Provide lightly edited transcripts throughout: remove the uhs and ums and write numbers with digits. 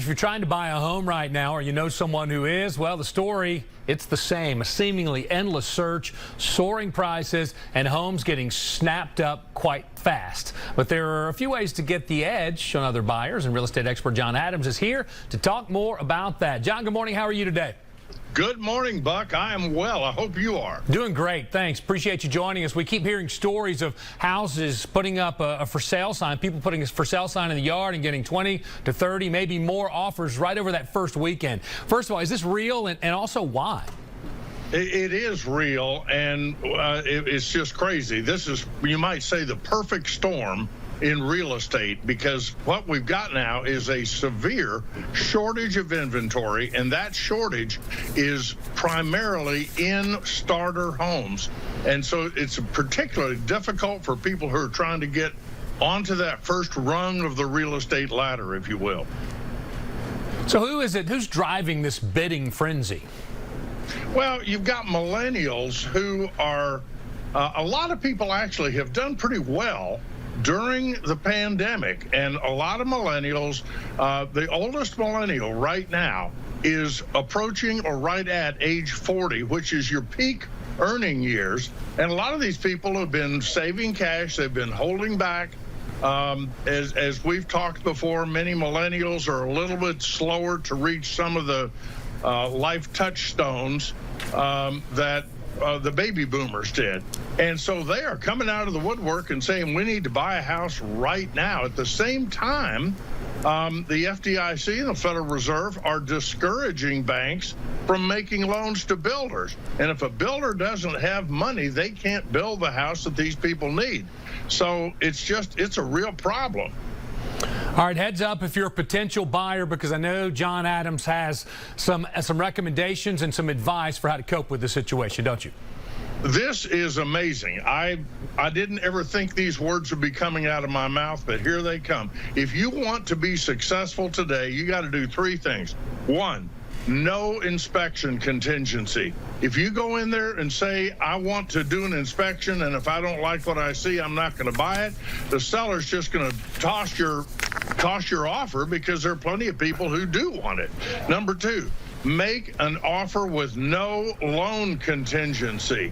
if you're trying to buy a home right now or you know someone who is, well, the story, it's the same. A seemingly endless search, soaring prices, and homes getting snapped up quite fast. But there are a few ways to get the edge on other buyers, and real estate expert John Adams is here to talk more about that. John, good morning. How are you today? Good morning, Buck. I am well. I hope you are. Doing great. Thanks. Appreciate you joining us. We keep hearing stories of houses putting up a for sale sign, people putting a for sale sign in the yard and getting 20 to 30, maybe more offers right over that first weekend. First of all, is this real, and also why? It is real, and it's just crazy. This is, you might say, the perfect storm in real estate, because what we've got now is a severe shortage of inventory, and that shortage is primarily in starter homes. And so it's particularly difficult for people who are trying to get onto that first rung of the real estate ladder, if you will. So who is it? Who's driving this bidding frenzy? Well, you've got millennials who are, a lot of people actually have done pretty well during the pandemic, and a lot of millennials, the oldest millennial right now is approaching or right at age 40, which is your peak earning years. And a lot of these people have been saving cash. They've been holding back. As we've talked before, many millennials are a little bit slower to reach some of the life touchstones that the baby boomers did. And so they are coming out of the woodwork and saying, we need to buy a house right now. At the same time, the FDIC and the Federal Reserve are discouraging banks from making loans to builders. And if a builder doesn't have money, they can't build the house that these people need. So it's a real problem. All right, heads up if you're a potential buyer, because I know John Adams has some recommendations and some advice for how to cope with the situation, don't you? This is amazing. I didn't ever think these words would be coming out of my mouth, but here they come. If you want to be successful today, you got to do three things. One, no inspection contingency. If you go in there and say, I want to do an inspection, and if I don't like what I see, I'm not going to buy it, the seller's just going to toss your offer, because there are plenty of people who do want it. Number two, make an offer with no loan contingency.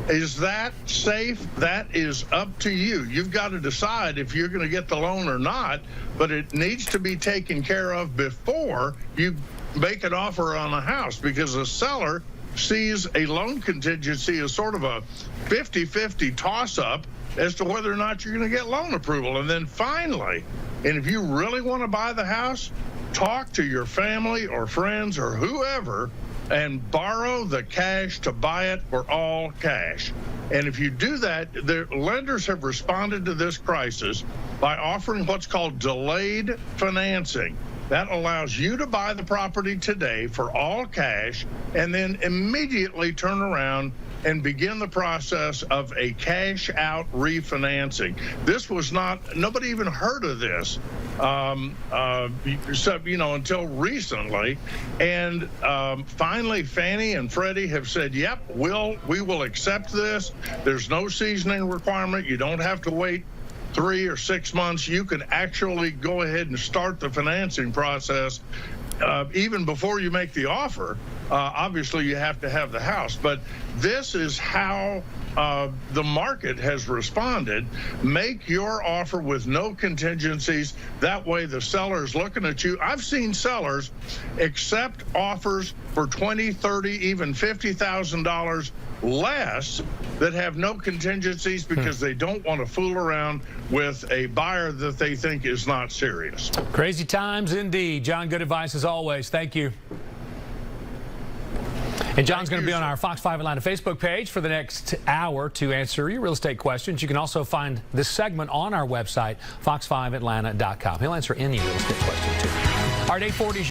Is that safe? That is up to you. You've got to decide if you're going to get the loan or not, but it needs to be taken care of before you make an offer on a house, because the seller sees a loan contingency as sort of a 50-50 toss-up as to whether or not you're going to get loan approval. And then finally, and if you really want to buy the house, talk to your family or friends or whoever and borrow the cash to buy it for all cash. And if you do that, the lenders have responded to this crisis by offering what's called delayed financing. That allows you to buy the property today for all cash and then immediately turn around and begin the process of a cash out refinancing. This was not, nobody even heard of this, until recently. And finally, Fannie and Freddie have said, yep, we will accept this. There's no seasoning requirement. You don't have to wait 3 or 6 months. You can actually go ahead and start the financing process even before you make the offer. Obviously, you have to have the house, but this is how the market has responded. Make your offer with no contingencies. That way the seller is looking at you. I've seen sellers accept offers for $20,000, $30,000, even $50,000 less that have no contingencies, because they don't want to fool around with a buyer that they think is not serious. Crazy times indeed. John, good advice as always. Thank you. And John's going to be on our Fox 5 Atlanta Facebook page for the next hour to answer your real estate questions. You can also find this segment on our website, fox5atlanta.com. He'll answer any real estate question, too. All right, 840.